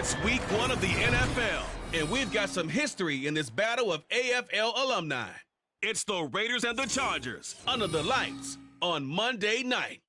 It's week 1 of the NFL, and we've got some history in this battle of AFL alumni. It's the Raiders and the Chargers under the lights on Monday night.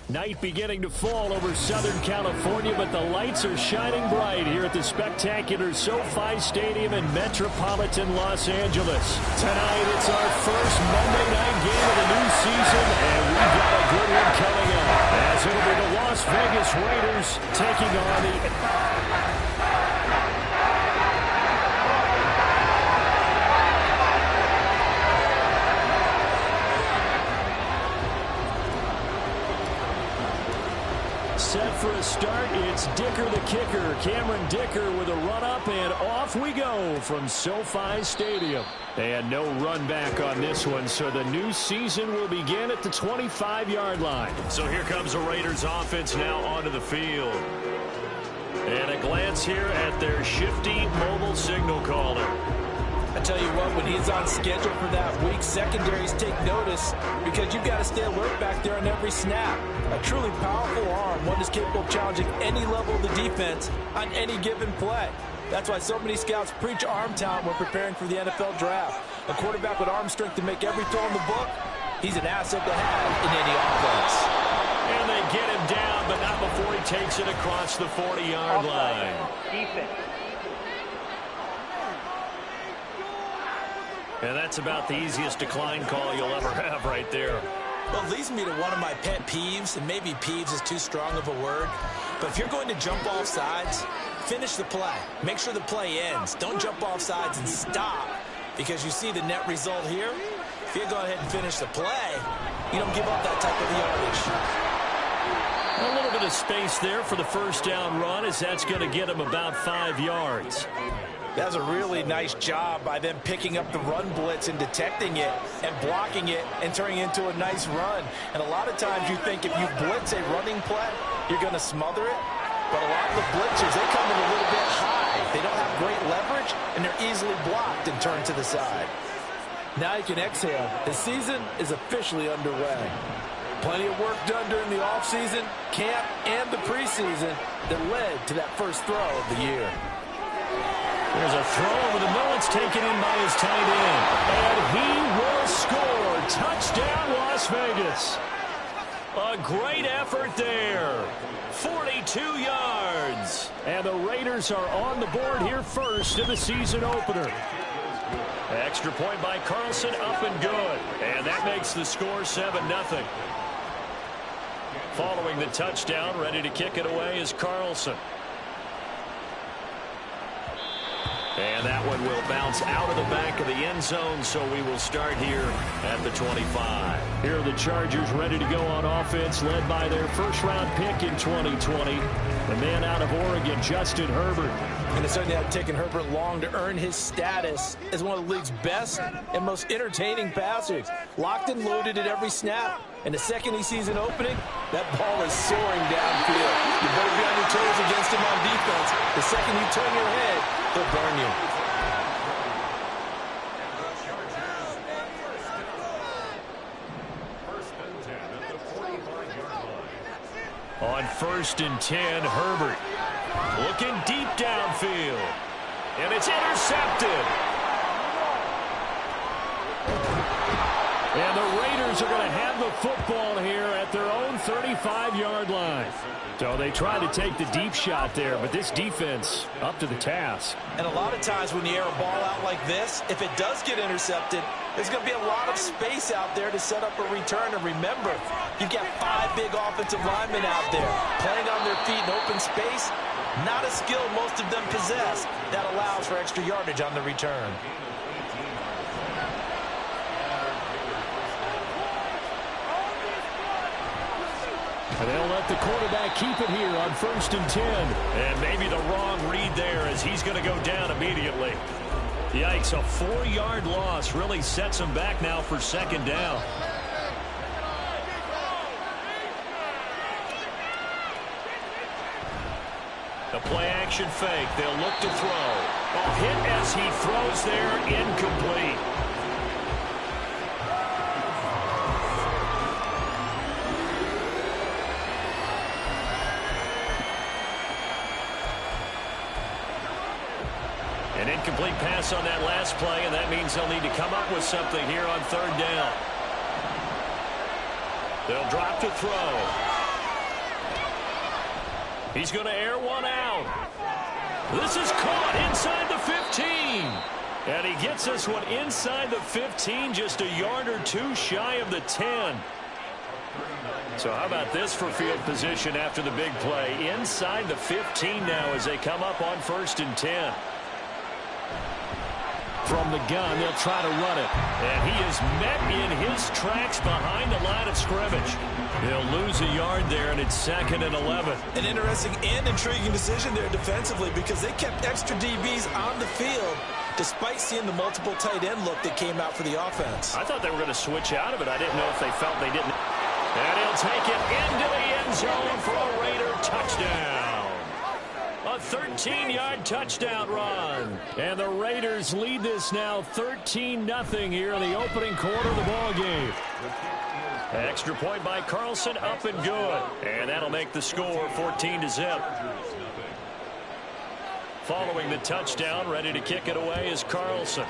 Night beginning to fall over Southern California, but the lights are shining bright here at the spectacular SoFi Stadium in metropolitan Los Angeles. Tonight, it's our first Monday night game of the new season, and we've got a good one coming up, as it'll be the Las Vegas Raiders taking on the... Set for a start, it's Dicker the kicker. Cameron Dicker with a run-up, and off we go from SoFi Stadium. And no run back on this one, so the new season will begin at the 25-yard line. So here comes the Raiders offense now onto the field. And a glance here at their shifty mobile signal caller. I tell you what, when he's on schedule for that week, secondaries take notice because you've got to stay alert back there on every snap. A truly powerful arm, one is capable of challenging any level of the defense on any given play. That's why so many scouts preach arm talent when preparing for the NFL draft. A quarterback with arm strength to make every throw in the book, he's an asset to have in any offense. And they get him down, but not before he takes it across the 40-yard line. Defense. And that's about the easiest decline call you'll ever have right there. Well, it leads me to one of my pet peeves, and maybe peeves is too strong of a word, but if you're going to jump off sides, finish the play. Make sure the play ends. Don't jump off sides and stop, because you see the net result here. If you go ahead and finish the play, you don't give up that type of yardage. A little bit of space there for the first down run, as that's going to get him about 5 yards. That's a really nice job by them picking up the run blitz and detecting it and blocking it and turning it into a nice run. And a lot of times you think if you blitz a running play, you're going to smother it. But a lot of the blitzers, they come in a little bit high. They don't have great leverage, and they're easily blocked and turned to the side. Now you can exhale. The season is officially underway. Plenty of work done during the offseason, camp, and the preseason that led to that first throw of the year. There's a throw over the middle. It's taken in by his tight end. And he will score. Touchdown, Las Vegas. A great effort there. 42 yards. And the Raiders are on the board here first in the season opener. Extra point by Carlson, up and good. And that makes the score 7-0. Following the touchdown, ready to kick it away is Carlson. And that one will bounce out of the back of the end zone, so we will start here at the 25. Here are the Chargers ready to go on offense, led by their first-round pick in 2020, the man out of Oregon, Justin Herbert. And it certainly had taken Herbert long to earn his status as one of the league's best and most entertaining passers. Locked and loaded at every snap. And the second he sees an opening, that ball is soaring downfield. You better be on your toes against him on defense. The second you turn your head, he'll burn you. On 1st and 10, Herbert looking deep downfield. And it's intercepted. And the Raiders are going to have the football here at their own 35-yard line. So they try to take the deep shot there, but this defense up to the task. And a lot of times when you air a ball out like this, if it does get intercepted, there's going to be a lot of space out there to set up a return. And remember, you've got 5 big offensive linemen out there playing on their feet in open space. Not a skill most of them possess. That allows for extra yardage on the return. And they'll let the quarterback keep it here on 1st and 10. And maybe the wrong read there as he's going to go down immediately. Yikes, a 4-yard loss really sets him back now for 2nd down. The play action fake. They'll look to throw. A hit as he throws there, incomplete. Incomplete pass on that last play, and that means they'll need to come up with something here on third down. They'll drop to throw. He's going to air one out. This is caught inside the 15. And he gets this one inside the 15, just a yard or two shy of the 10. So how about this for field position after the big play? Inside the 15 now as they come up on 1st and 10. From the gun, they'll try to run it. And he is met in his tracks behind the line of scrimmage. They'll lose a yard there, and it's 2nd and 11. An interesting and intriguing decision there defensively because they kept extra DBs on the field despite seeing the multiple tight end look that came out for the offense. I thought they were going to switch out of it. I didn't know if they felt they didn't. And he'll take it into the end zone for a Raider touchdown. A 13-yard touchdown run. And the Raiders lead this now 13-0 here in the opening quarter of the ball game. Extra point by Carlson, up and good. And that'll make the score 14-0. Following the touchdown, ready to kick it away is Carlson.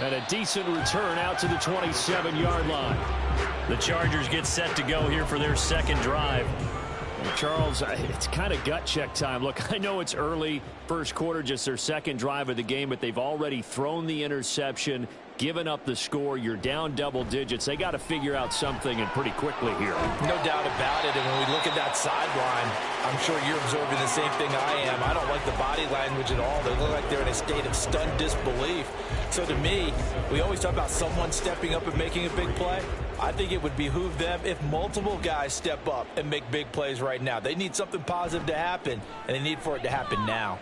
And a decent return out to the 27-yard line. The Chargers get set to go here for their second drive. And Charles, it's kind of gut check time. Look, I know it's early, first quarter, just their second drive of the game, but they've already thrown the interception, given up the score. You're down double digits. They got to figure out something, and pretty quickly here. No doubt about it. And when we look at that sideline, I'm sure you're observing the same thing I am. I don't like the body language at all. They look like they're in a state of stunned disbelief. So to me, we always talk about someone stepping up and making a big play. I think it would behoove them if multiple guys step up and make big plays right now. They need something positive to happen, and they need for it to happen now.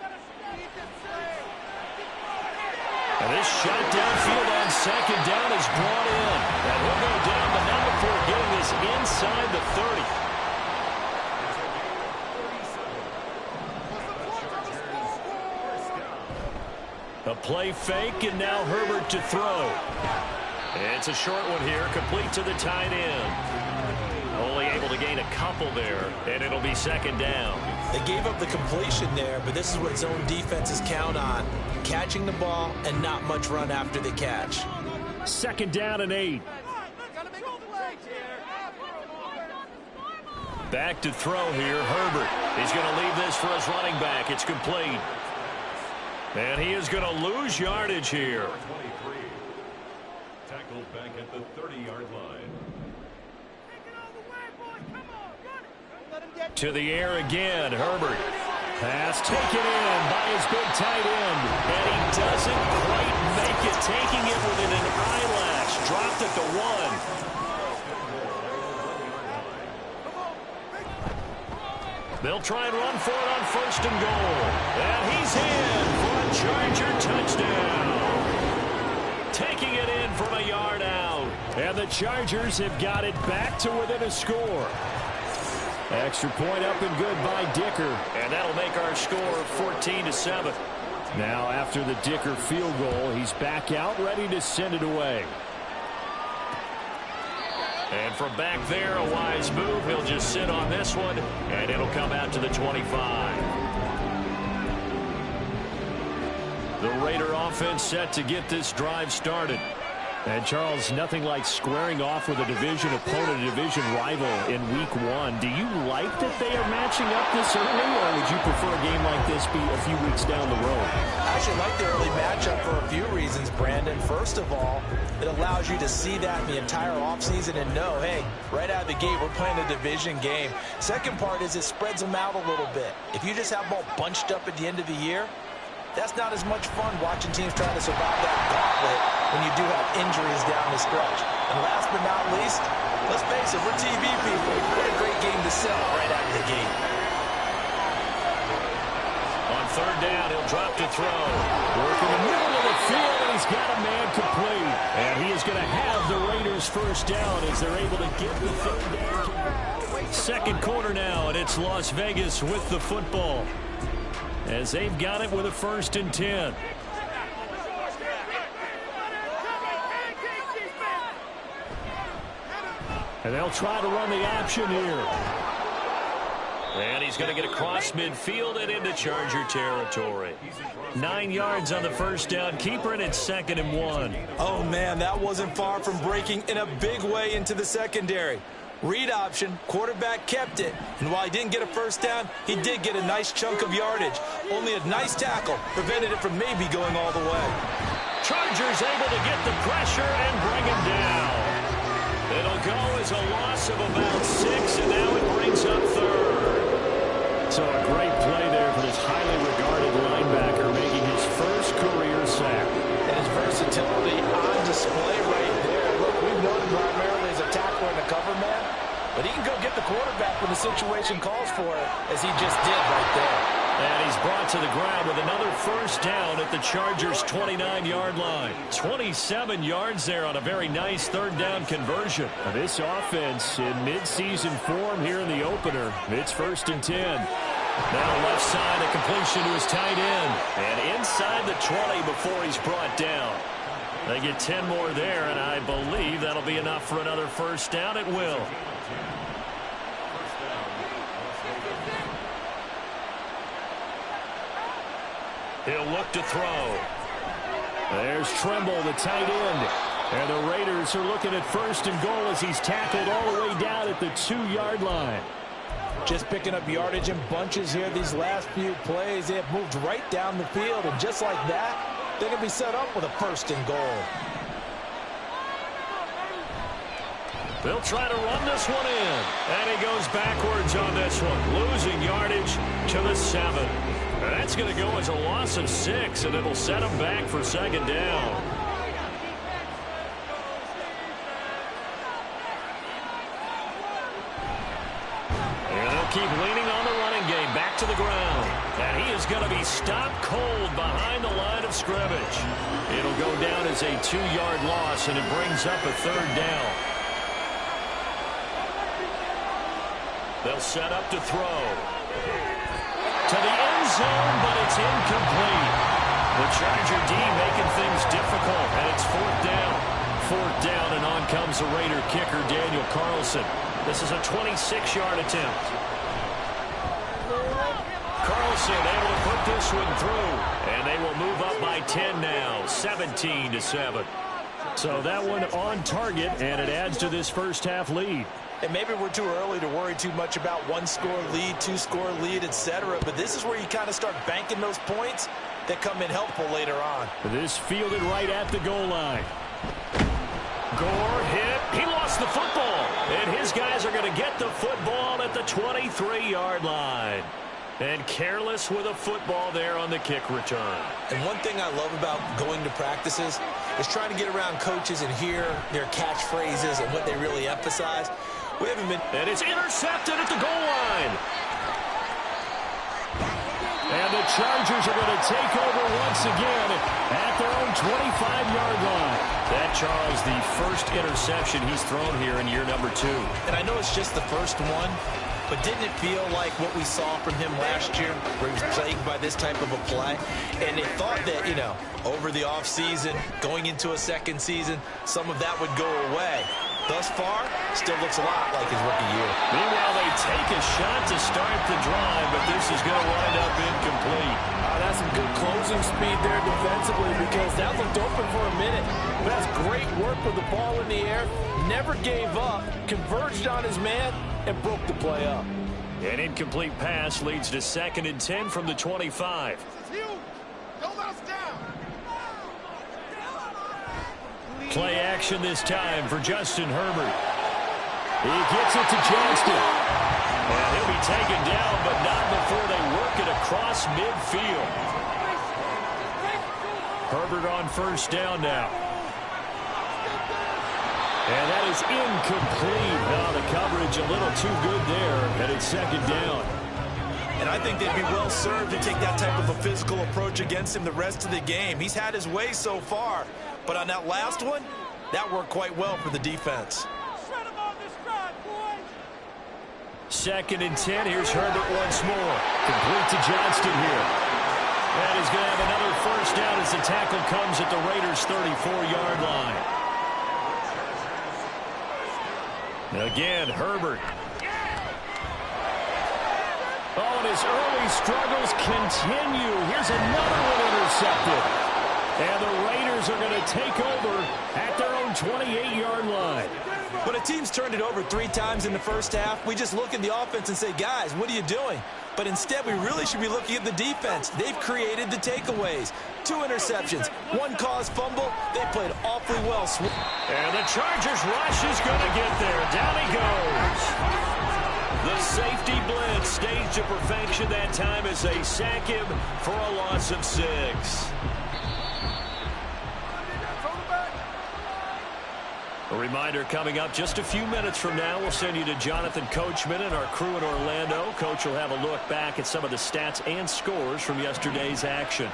And this shot downfield on second down is brought in. And he'll go down, but not before getting this inside the 30. A play fake, and now Herbert to throw. It's a short one here, complete to the tight end. Only able to gain a couple there, and it'll be second down. They gave up the completion there, but this is what zone defenses count on. Catching the ball and not much run after the catch. Second down and 8. Back to throw here, Herbert. He's going to leave this for his running back. It's complete. And he is going to lose yardage here. Tackled back at the 30-yard line. To the air again, Herbert. Pass taken in by his big tight end. And he doesn't quite make it, taking it within an eyelash. Dropped at the 1. They'll try and run for it on 1st and goal. And he's in for a Charger touchdown. Taking it in from a yard out. And the Chargers have got it back to within a score. Extra point up and good by Dicker. And that'll make our score 14-7. Now after the Dicker field goal, he's back out ready to send it away. And from back there, a wise move. He'll just sit on this one, and it'll come out to the 25. The Raider offense set to get this drive started. And, Charles, nothing like squaring off with a division opponent, a division rival in Week 1. Do you like that they are matching up this early, or would you prefer a game like this be a few weeks down the road? I actually like the early matchup for a few reasons, Brandon. First of all, it allows you to see that in the entire offseason and know, hey, right out of the gate, we're playing a division game. Second part is it spreads them out a little bit. If you just have them all bunched up at the end of the year, that's not as much fun watching teams trying to survive that gauntlet when you do have injuries down the stretch. And last but not least, let's face it, we're TV people. What a great game to sell right out of the gate. On third down, he'll drop to throw. Working the middle of the field, and he's got a man complete. And he is going to have the Raiders first down as they're able to get the third down. Second quarter now, and it's Las Vegas with the football, as they've got it with a 1st and 10. And they'll try to run the option here. And he's going to get across midfield and into Charger territory. 9 yards on the first down. Keeper, and it's 2nd and 1. Oh, man, that wasn't far from breaking in a big way into the secondary. Read option, quarterback kept it. And while he didn't get a first down, he did get a nice chunk of yardage. Only a nice tackle prevented it from maybe going all the way. Chargers able to get the pressure and bring him down. It'll go as a loss of about 6, and now it brings up 3rd. So a great play there for this highly regarded linebacker, making his first career sack. And his versatility on display right there. Look, we've known him primarily as a tackler and a cover man, but he can go get the quarterback when the situation calls for it, as he just did right there. And he's brought to the ground with another first down at the Chargers' 29-yard line. 27 yards there on a very nice 3rd down conversion. Now this offense in midseason form here in the opener. It's 1st and 10. Now left side, a completion to his tight end. And inside the 20 before he's brought down. They get 10 more there, and I believe that'll be enough for another first down. It will. He'll look to throw. There's Tremble, the tight end. And the Raiders are looking at 1st and goal as he's tackled all the way down at the 2-yard line. Just picking up yardage in bunches here these last few plays. They have moved right down the field, and just like that, they can be set up with a 1st and goal. They'll try to run this one in. And he goes backwards on this one, losing yardage to the 7. That's going to go as a loss of 6, and it'll set him back for 2nd down. And they'll keep leaning on the running game, back to the ground. And he is going to be stopped cold behind the line of scrimmage. It'll go down as a 2-yard loss, and it brings up a 3rd down. They'll set up to throw. To the end zone, but it's incomplete. The Charger D making things difficult, and it's 4th down. 4th down, and on comes the Raider kicker, Daniel Carlson. This is a 26-yard attempt. Carlson able to put this one through, and they will move up by 10 now, 17-7. So that one on target, and it adds to this first half lead. And maybe we're too early to worry too much about 1-score lead, 2-score lead, etc. But this is where you kind of start banking those points that come in helpful later on. This fielded right at the goal line. Gore hit. He lost the football. And his guys are going to get the football at the 23-yard line. And careless with a football there on the kick return. And one thing I love about going to practices is trying to get around coaches and hear their catchphrases and what they really emphasize. We haven't been... And it's intercepted at the goal line. And the Chargers are going to take over once again at their own 25-yard line. That, Charles, the first interception he's thrown here in year number 2. And I know it's just the first one, but didn't it feel like what we saw from him last year, where he was plagued by this type of a play? And they thought that, you know, over the offseason, going into a second season, some of that would go away. Thus far, still looks a lot like his rookie year. Meanwhile, they take a shot to start the drive, but this is going to wind up incomplete. That's some good closing speed there defensively, because that looked open for a minute. But that's great work with the ball in the air. Never gave up, converged on his man, and broke the play up. An incomplete pass leads to 2nd and 10 from the 25. Don't let us down. Play action this time for Justin Herbert. He gets it to Johnston. And he'll be taken down, but not before they work it across midfield. Herbert on 1st down now. And that is incomplete. Now the coverage a little too good there, and it's 2nd down. And I think they'd be well served to take that type of a physical approach against him the rest of the game. He's had his way so far, but on that last one, that worked quite well for the defense. 2nd and 10. Here's Herbert once more. Complete to Johnston here. And he's going to have another first down as the tackle comes at the Raiders' 34-yard line. Again, Herbert. Oh, and his early struggles continue. Here's another one intercepted. And the Raiders are going to take over at their own 28-yard line. When a team's turned it over 3 times in the first half, we just look at the offense and say, guys, what are you doing? But instead, we really should be looking at the defense. They've created the takeaways. 2 interceptions, 1 caused fumble. They played awfully well. And the Chargers rush is going to get there. Down he goes. The safety blitz staged to perfection that time as they sack him for a loss of 6. A reminder coming up just a few minutes from now. We'll send you to Jonathan Coachman and our crew in Orlando. Coach will have a look back at some of the stats and scores from yesterday's action.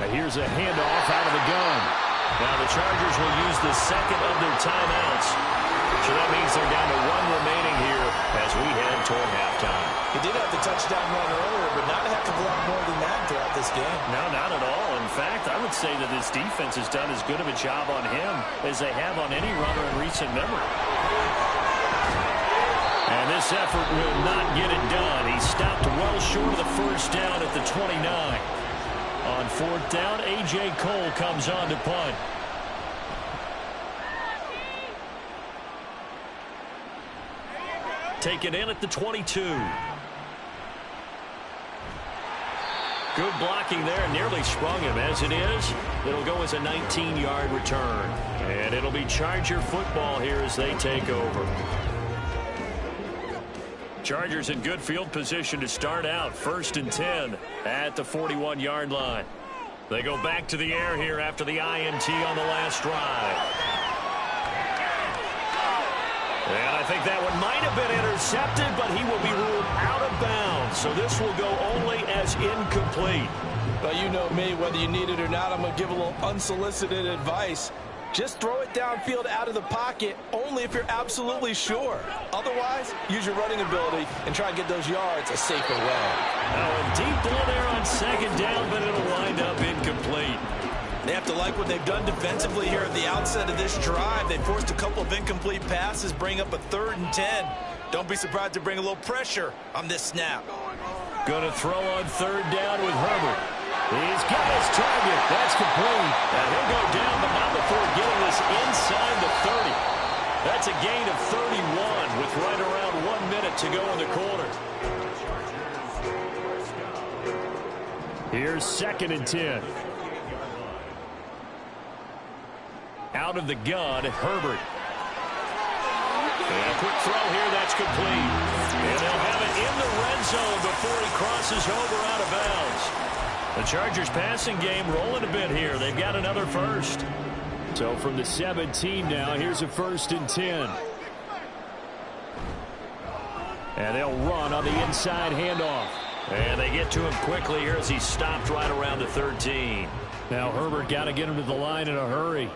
Now here's a handoff out of the gun. Now the Chargers will use the second of their timeouts. So that means they're down to 1 remaining here as we head toward halftime. He did have the touchdown run earlier, but not a heck of a lot more than that throughout this game. No, not at all. In fact, I would say that this defense has done as good of a job on him as they have on any runner in recent memory. And this effort will not get it done. He stopped well short of the first down at the 29. On 4th down, A.J. Cole comes on to punt. Taken in at the 22. Good blocking there. Nearly sprung him. As it is, it'll go as a 19-yard return. And it'll be Charger football here as they take over. Chargers in good field position to start out. 1st and 10 at the 41-yard line. They go back to the air here after the INT on the last drive. And I think that one might have been intercepted, but he will be ruled out of bounds. So this will go only as incomplete. But you know me, whether you need it or not, I'm going to give a little unsolicited advice. Just throw it downfield out of the pocket only if you're absolutely sure. Otherwise, use your running ability and try and get those yards a safer way. Now a deep ball there on 2nd down, but it'll wind up incomplete. They have to like what they've done defensively here at the outset of this drive. They forced a couple of incomplete passes, bring up a 3rd and 10. Don't be surprised to bring a little pressure on this snap. Going to throw on 3rd down with Herbert. He's got his target. That's complete. And he'll go down, but not before getting this inside the 30. That's a gain of 31 with right around 1 minute to go in the quarter. Here's 2nd and 10. Out of the gun, Herbert. And a quick throw here, that's complete. And they'll have it in the red zone before he crosses over out of bounds. The Chargers passing game rolling a bit here. They've got another first. So from the 17 now, here's a 1st and 10. And they'll run on the inside handoff. And they get to him quickly here as he's stopped right around the 13. Now Herbert got to get him to the line in a hurry.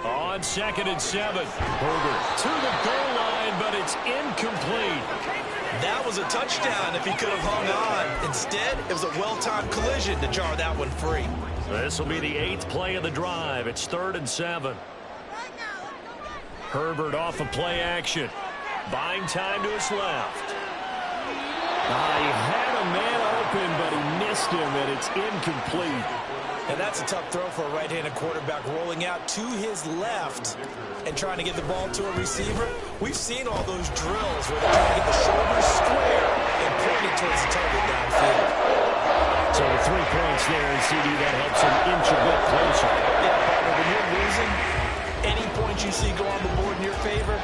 On 2nd and 7. Herbert to the goal line, but it's incomplete. That was a touchdown if he could have hung on. Instead, it was a well-timed collision to jar that one free. This will be the 8th play of the drive. It's 3rd and 7. Herbert off of play action. Buying time to his left. He had a man open, but he missed him, and it's incomplete. And that's a tough throw for a right-handed quarterback, rolling out to his left and trying to get the ball to a receiver. We've seen all those drills where they're trying to get the shoulders square and point it towards the target downfield. So the 3 points there, and CD, that helps him inch a bit closer. Yeah, partner, when you're losing, any points you see go on the board in your favor,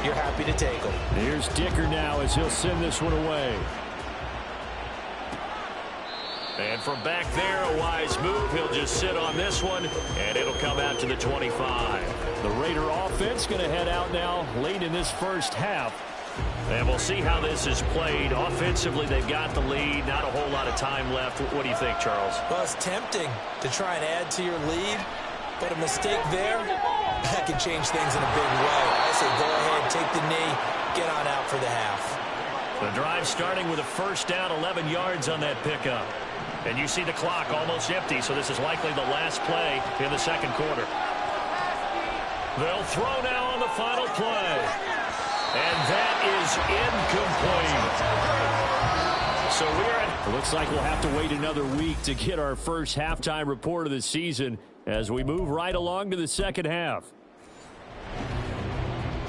you're happy to take them. Here's Dicker now as he'll send this one away. And from back there, a wise move. He'll just sit on this one, and it'll come out to the 25. The Raider offense going to head out now late in this first half. And we'll see how this is played. Offensively, they've got the lead. Not a whole lot of time left. What do you think, Charles? Well, it's tempting to try and add to your lead, but a mistake there, that can change things in a big way. I say go ahead, take the knee, get on out for the half. The drive starting with a 1st down, 11 yards on that pickup. And you see the clock almost empty, so this is likely the last play in the second quarter. They'll throw now on the final play. And that is incomplete. So it looks like we'll have to wait another week to get our first halftime report of the season as we move right along to the second half.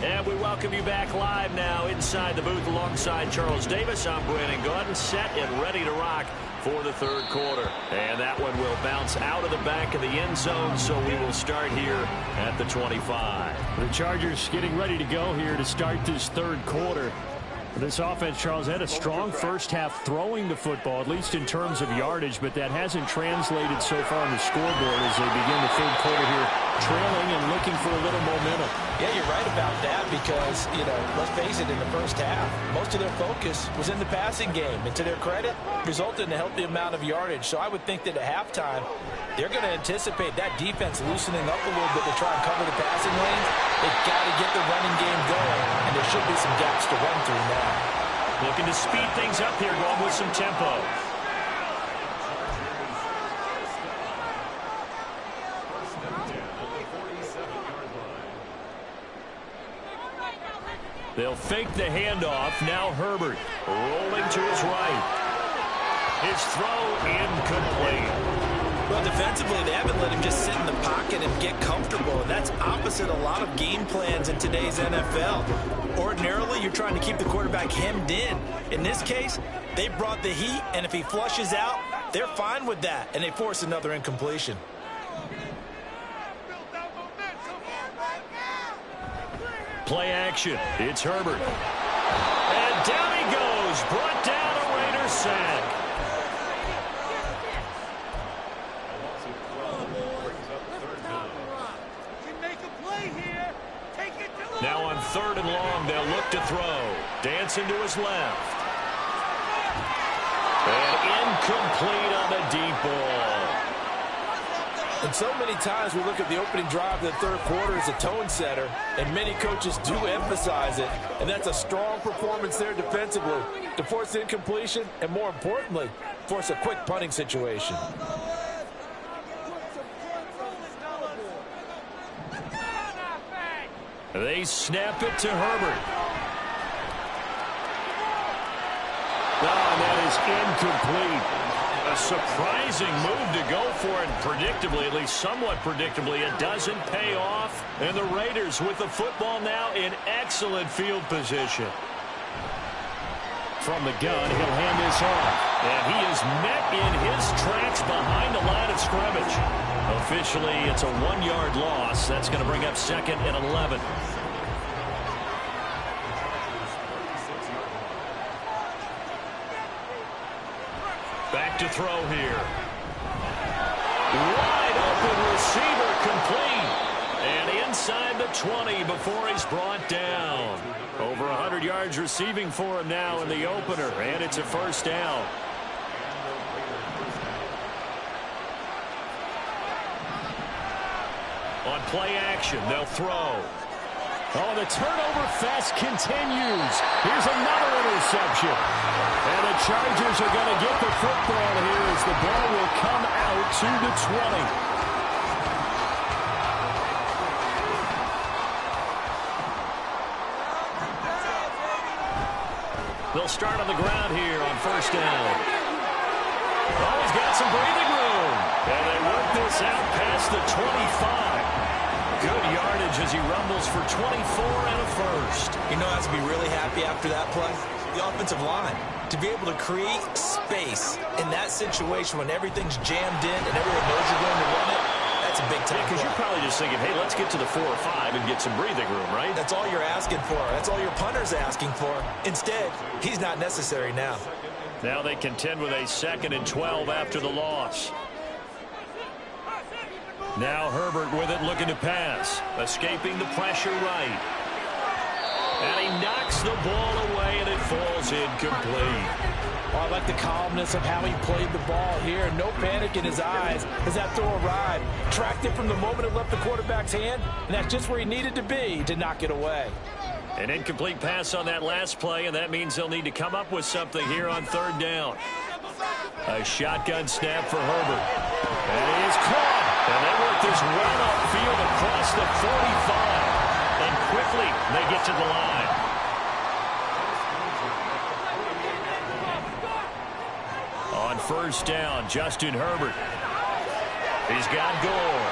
And we welcome you back live now inside the booth alongside Charles Davis. I'm Brandon Gaudin, set and ready to rock for the third quarter. And that one will bounce out of the back of the end zone, so we will start here at the 25. The Chargers getting ready to go here to start this third quarter. This offense, Charles, had a strong first half throwing the football, at least in terms of yardage, but that hasn't translated so far on the scoreboard as they begin the third quarter here, trailing and looking for a little momentum. Yeah, you're right about that because, let's face it, in the first half, most of their focus was in the passing game. And to their credit, resulted in a healthy amount of yardage. So I would think that at halftime, they're going to anticipate that defense loosening up a little bit to try and cover the passing lanes. They've got to get the running game going, and there should be some gaps to run through now. Looking to speed things up here, going with some tempo. They'll fake the handoff. Now Herbert rolling to his right. His throw incomplete. Well, defensively, they haven't let him just sit in the pocket and get comfortable. And that's opposite a lot of game plans in today's NFL. Ordinarily, you're trying to keep the quarterback hemmed in. In this case, they brought the heat, and if he flushes out, they're fine with that, and they force another incompletion. Play action. It's Herbert. And down he goes. Brought down a Raiders sack. Now on third and long, they'll look to throw. Dancing to his left. And incomplete on the deep ball. And so many times we look at the opening drive of the third quarter as a tone setter, and many coaches do emphasize it. And that's a strong performance there defensively to force incompletion and, more importantly, force a quick punting situation. They snap it to Herbert. And that is incomplete. A surprising move to go for it. Predictably, at least somewhat predictably, it doesn't pay off. And the Raiders with the football now in excellent field position. From the gun, he'll hand this off. And he is met in his tracks behind the line of scrimmage. Officially, it's a 1-yard loss. That's going to bring up 2nd and 11. Back to throw here. Wide open receiver complete. And inside the 20 before he's brought down. Over 100 yards receiving for him now in the opener. And it's a first down. On play action, they'll throw. Oh, the turnover fest continues. Here's another interception. And the Chargers are going to get the football here as the ball will come out to the 20. They'll start on the ground here on first down. Oh, he's got some breathing room. And they work this out past the 25. Good yardage as he rumbles for 24 and a first. You know, has to be really happy after that play. The offensive line. To be able to create space in that situation when everything's jammed in and everyone knows you're going to run it, that's a big time. Because you're probably just thinking, hey, let's get to the 4 or 5 and get some breathing room, right? That's all you're asking for. That's all your punter's asking for. Instead, he's not necessary now. Now they contend with a 2nd and 12 after the loss. Now Herbert with it, looking to pass. Escaping the pressure right. And he knocks the ball away, and it falls incomplete. Oh, I like the calmness of how he played the ball here. No panic in his eyes as that throw arrived. Tracked it from the moment it left the quarterback's hand, and that's just where he needed to be to knock it away. An incomplete pass on that last play, and that means they'll need to come up with something here on third down. A shotgun snap for Herbert. And he is caught. And they work this run upfield across the 45. And quickly they get to the line. On first down, Justin Herbert. He's got Gore.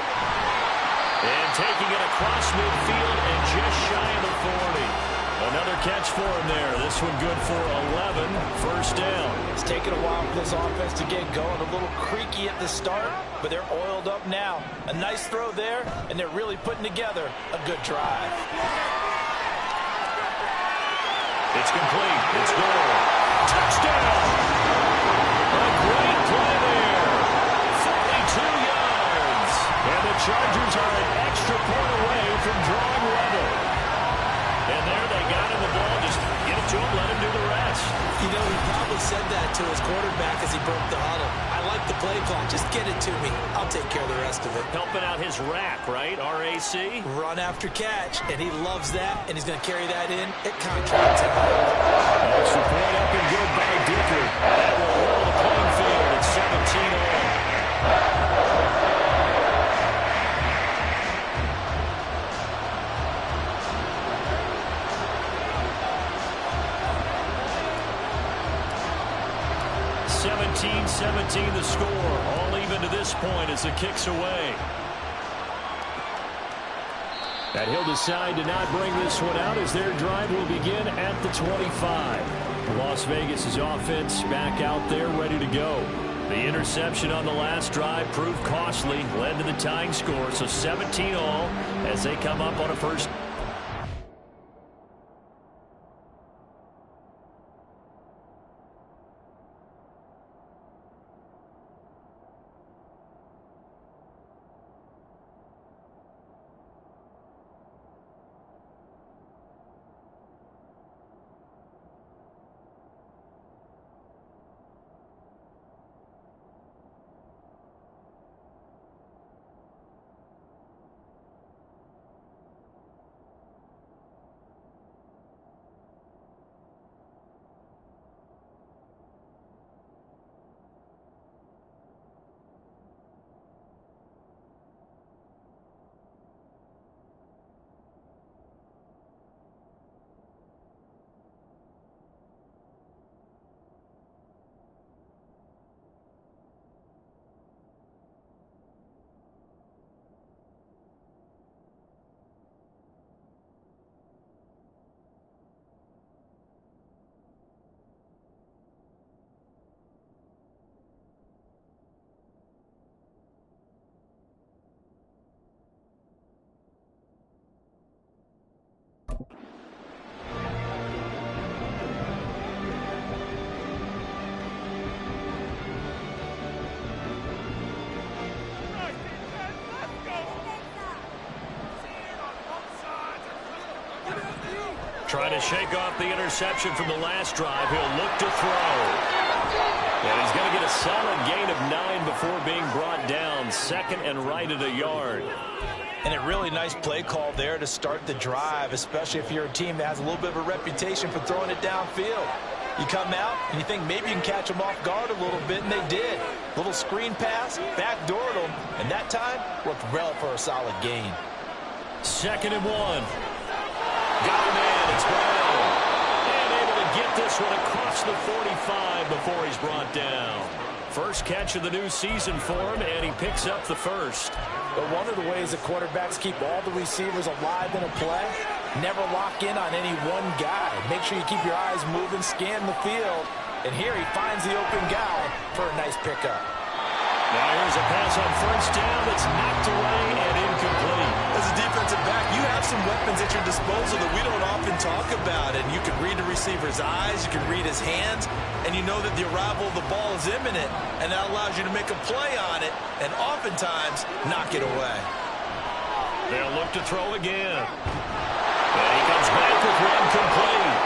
And taking it across midfield and just shy of the 40. Another catch for him there. This one good for 11. First down. It's taken a while for this offense to get going. A little creaky at the start, but they're oiled up now. A nice throw there, and they're really putting together a good drive. It's complete. It's Gore. Touchdown! A great play there. 42 yards. And the Chargers are an extra point away from drawing level. And there they got him the ball. Just get it to him, let him do the rest. You know, he probably said that to his quarterback as he broke the huddle. I like the play call. Just get it to me. I'll take care of the rest of it. Helping out his rack, right? RAC? Run after catch, and he loves that, and he's going to carry that in at contract time. Extra point up and good by Dicker. That will roll the playing field at 17-all. 17-17 the score. All even to this point as the kick's away. And he'll decide to not bring this one out as their drive will begin at the 25. Las Vegas' offense back out there ready to go. The interception on the last drive proved costly, led to the tying score. So 17-all as they come up on a first. Trying to shake off the interception from the last drive. He'll look to throw. And he's going to get a solid gain of 9 before being brought down. Second and right at a yard. And a really nice play call there to start the drive, especially if you're a team that has a little bit of a reputation for throwing it downfield. You come out and you think maybe you can catch them off guard a little bit, and they did. Little screen pass, backdoored them, and that time worked well for a solid gain. 2nd and 1. Got him in. It's Brown. And able to get this one across the 45 before he's brought down. First catch of the new season for him, and he picks up the first. But one of the ways the quarterbacks keep all the receivers alive in a play, never lock in on any one guy. Make sure you keep your eyes moving, scan the field. And here he finds the open guy for a nice pickup. Now here's a pass on first down that's knocked away and incomplete. As a defensive back, you have some weapons at your disposal that we don't often talk about. And you can read the receiver's eyes, you can read his hands, and you know that the arrival of the ball is imminent. And that allows you to make a play on it and oftentimes knock it away. They'll look to throw again. And he comes back with one complete.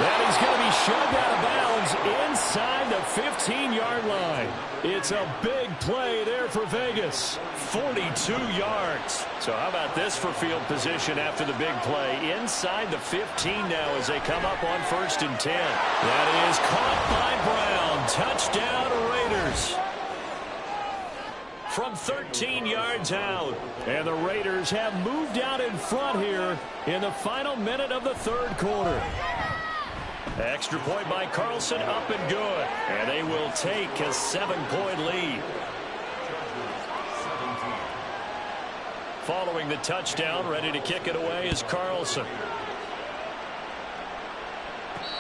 And he's going to be shoved out of bounds inside the 15. 17-yard line. It's a big play there for Vegas. 42 yards. So how about this for field position after the big play? Inside the 15 now as they come up on 1st and 10. That is caught by Brown. Touchdown, Raiders. From 13 yards out. And the Raiders have moved out in front here in the final minute of the 3rd quarter. Extra point by Carlson, up and good. And they will take a 7-point lead. Following the touchdown, ready to kick it away is Carlson.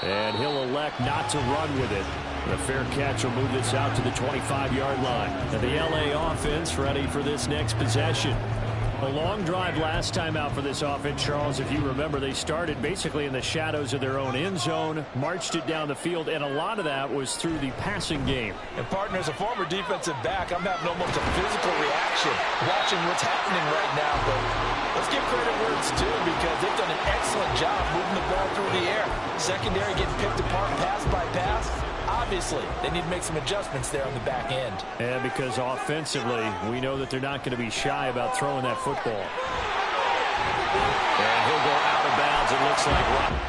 And he'll elect not to run with it. The fair catch will move this out to the 25-yard line. And the LA offense ready for this next possession. A long drive last time out for this offense, Charles. If you remember, they started basically in the shadows of their own end zone, marched it down the field, and a lot of that was through the passing game. And, partner, as a former defensive back, I'm having almost a physical reaction watching what's happening right now. But let's give credit where it's due because they've done an excellent job moving the ball through the air. Secondary getting picked apart pass by pass. Obviously, they need to make some adjustments there on the back end. And because offensively, we know that they're not going to be shy about throwing that football. And he'll go out of bounds, it looks like.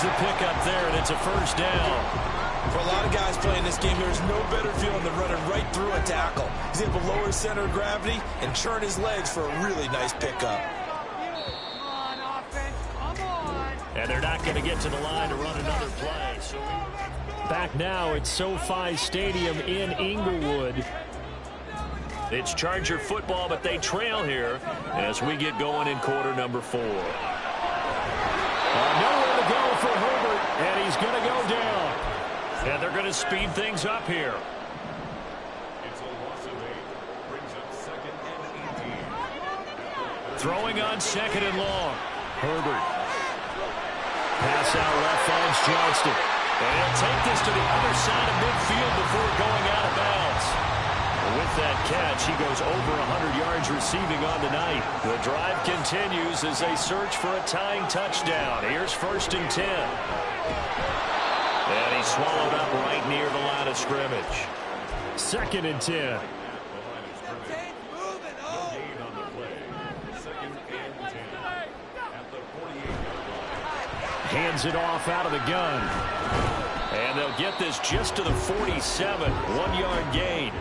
the pickup there, and it's a first down. For a lot of guys playing this game, there's no better feeling than running right through a tackle. He's able to lower his center of gravity and turn his legs for a really nice pickup. And they're not going to get to the line to run another play. So back now at SoFi Stadium in Inglewood. It's Charger football, but they trail here as we get going in quarter number 4. Nowhere to go for Herbert, and he's going to go down. And they're going to speed things up here. It's a loss of 8. Brings up 2nd and 18. Throwing on 2nd and long. Herbert. Pass out left finds Johnston. And he'll take this to the other side of midfield before going out of bounds. With that catch, he goes over 100 yards receiving on the night. The drive continues as they search for a tying touchdown. Here's 1st and 10. And he's swallowed up right near the line of scrimmage. 2nd and 10. Hands it off out of the gun. And they'll get this just to the 47. 1-yard gain.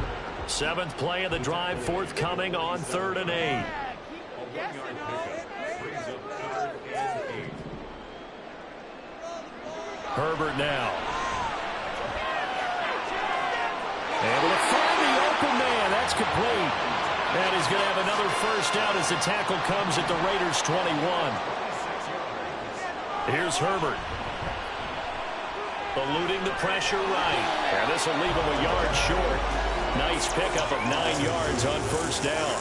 7th play of the drive forthcoming on 3rd and 8. Herbert now. Able to find the open man. That's complete. And he's going to have another first down as the tackle comes at the Raiders' 21. Here's Herbert. Eluding the pressure right. And this will leave him a yard short. Nice pickup of 9 yards on first down.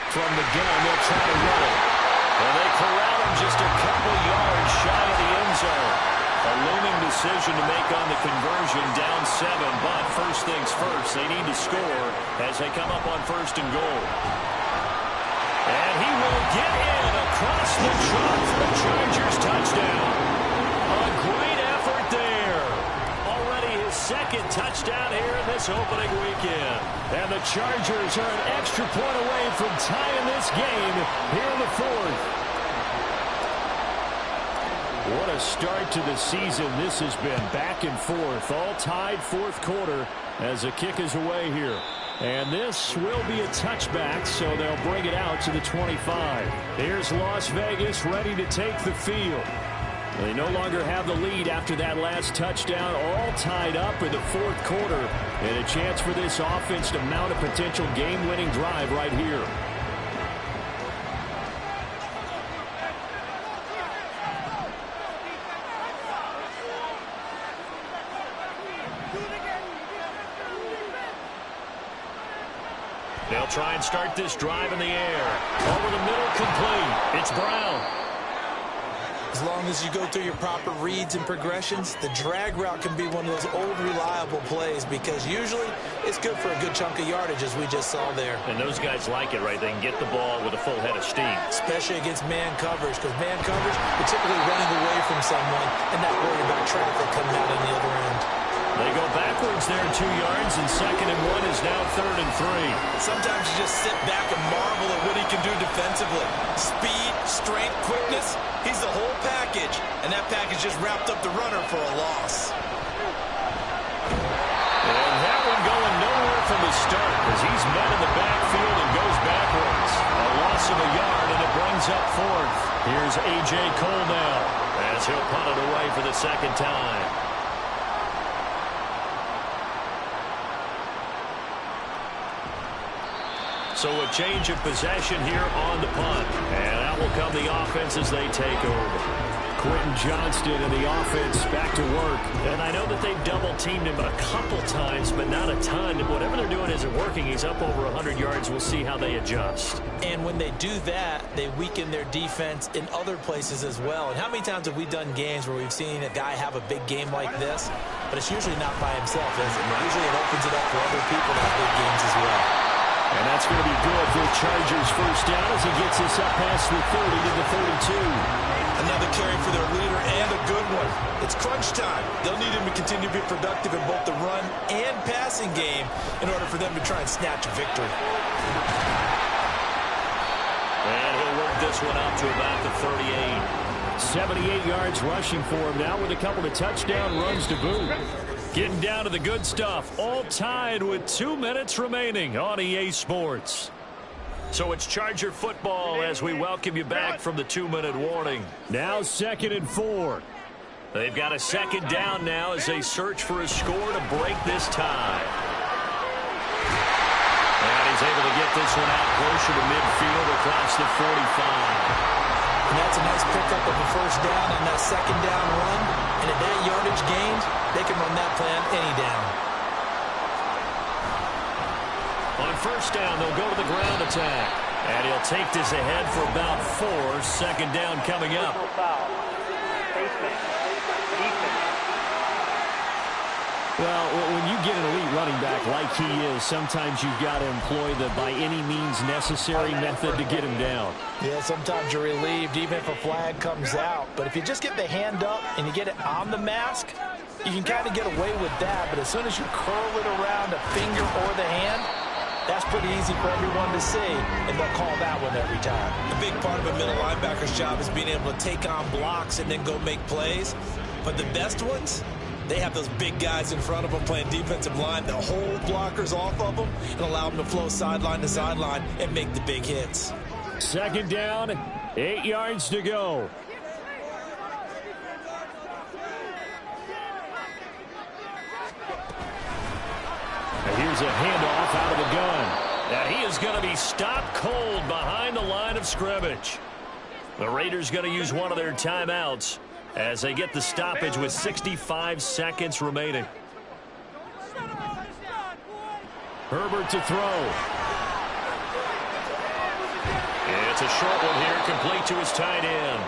From the gun, they'll try to run it. And they corral him just a couple yards shy of the end zone. A looming decision to make on the conversion, down 7. But first things first, they need to score as they come up on 1st and goal. And he will get in across the trunk for a Chargers touchdown. A great effort there. Already his 2nd touchdown here in this opening weekend. And the Chargers are an extra point away from tying this game here in the 4th. What a start to the season this has been. Back and forth, all tied 4th quarter as the kick is away here. And this will be a touchback, so they'll bring it out to the 25. Here's Las Vegas ready to take the field. They no longer have the lead after that last touchdown, all tied up in the 4th quarter. And a chance for this offense to mount a potential game-winning drive right here. They'll try and start this drive in the air. Over the middle, complete. It's Brown. As long as you go through your proper reads and progressions, the drag route can be one of those old reliable plays because usually it's good for a good chunk of yardage as we just saw there. And those guys like it, right? They can get the ball with a full head of steam. Especially against man coverage because man coverage, you're typically running away from someone and not worried about traffic coming out on the other end. They go backwards there 2 yards, and 2nd and 1 is now 3rd and 3. Sometimes you just sit back and marvel at what he can do defensively. Speed, strength, quickness, he's the whole package. And that package just wrapped up the runner for a loss. And that one going nowhere from the start as he's met in the backfield and goes backwards. A loss of a yard, and it brings up 4th. Here's A.J. Cole now as he'll punt it away for the 2nd time. So a change of possession here on the punt. And out will come the offense as they take over. Quentin Johnston and the offense back to work. And I know that they've double-teamed him a couple times, but not a ton. Whatever they're doing isn't working. He's up over 100 yards. We'll see how they adjust. And when they do that, they weaken their defense in other places as well. And how many times have we done games where we've seen a guy have a big game like this, but it's usually not by himself, is it? Usually it opens it up for other people to have big games as well. And that's going to be good for the Chargers first down as he gets this up past the 30 to the 32. Another carry for their leader and a good one. It's crunch time. They'll need him to continue to be productive in both the run and passing game in order for them to try and snatch a victory. And he'll work this one out to about the 38. 78 yards rushing for him now with a couple of touchdown runs to boot. Getting down to the good stuff. All tied with 2 minutes remaining on EA Sports. So it's Charger football as we welcome you back from the 2-minute warning. Now 2nd and 4. They've got a 2nd down now as they search for a score to break this tie. And he's able to get this one out closer to midfield across the 45. And that's a nice pickup of a first down on that 2nd down run. And at that yardage gained, they can run that play on any down. On first down, they'll go to the ground attack. And he'll take this ahead for about 4. 2nd down coming up. Well, when you get an elite running back like he is, sometimes you've got to employ the by any means necessary method to get him down. Yeah, sometimes you're relieved even if a flag comes out. But if you just get the hand up and you get it on the mask, you can kind of get away with that. But as soon as you curl it around a finger or the hand, that's pretty easy for everyone to see, and they'll call that one every time. A big part of a middle linebacker's job is being able to take on blocks and then go make plays. But the best ones, they have those big guys in front of them playing defensive line that hold blockers off of them and allow them to flow sideline to sideline and make the big hits. 2nd down, 8 yards to go. And here's a handoff out of the gun. Now he is going to be stopped cold behind the line of scrimmage. The Raiders going to use one of their timeouts as they get the stoppage with 65 seconds remaining. Herbert to throw. It's a short one here, complete to his tight end.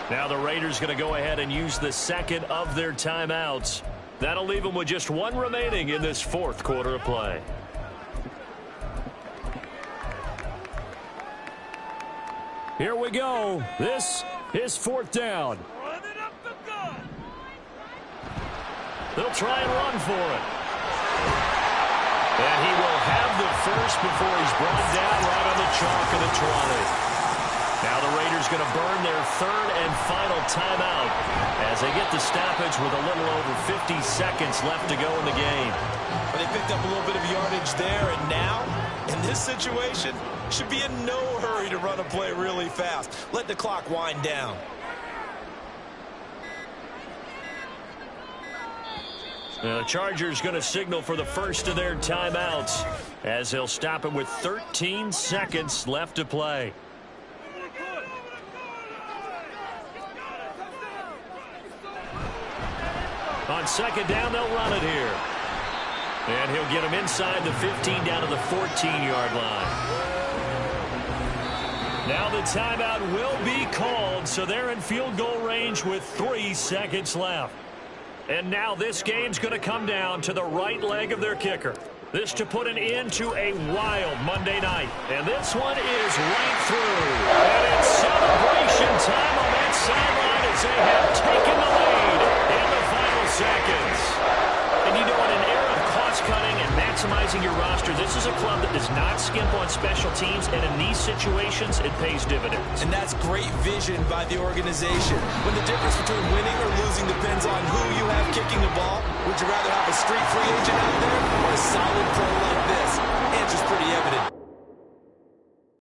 Now the Raiders going to go ahead and use the 2nd of their timeouts. That'll leave them with just 1 remaining in this 4th quarter of play. Here we go. This is 4th down. They'll try and run for it. And he will have the first before he's brought down right on the chalk of the 20. Now the Raiders going to burn their 3rd and final timeout as they get the stoppage with a little over 50 seconds left to go in the game. But they picked up a little bit of yardage there, and now, in this situation, should be in no hurry to run a play really fast. Let the clock wind down. The Chargers going to signal for the first of their timeouts as they'll stop him with 13 seconds left to play. On 2nd down, they'll run it here. And he'll get him inside the 15 down to the 14-yard line. Now the timeout will be called, so they're in field goal range with 3 seconds left. And now this game's going to come down to the right leg of their kicker. This to put an end to a wild Monday night. And this one is right through. And it's celebration time on that sideline as they have taken the lead in the final seconds. And you know, in an era of cost-cutting and maximizing your roster, this is a club that does not skimp on special teams, and in these situations, it pays dividends. And that's great vision by the organization. When the difference between winning or losing depends on who you have kicking the ball, would you rather have a street free agent out there or a solid player like this? Answer's pretty evident.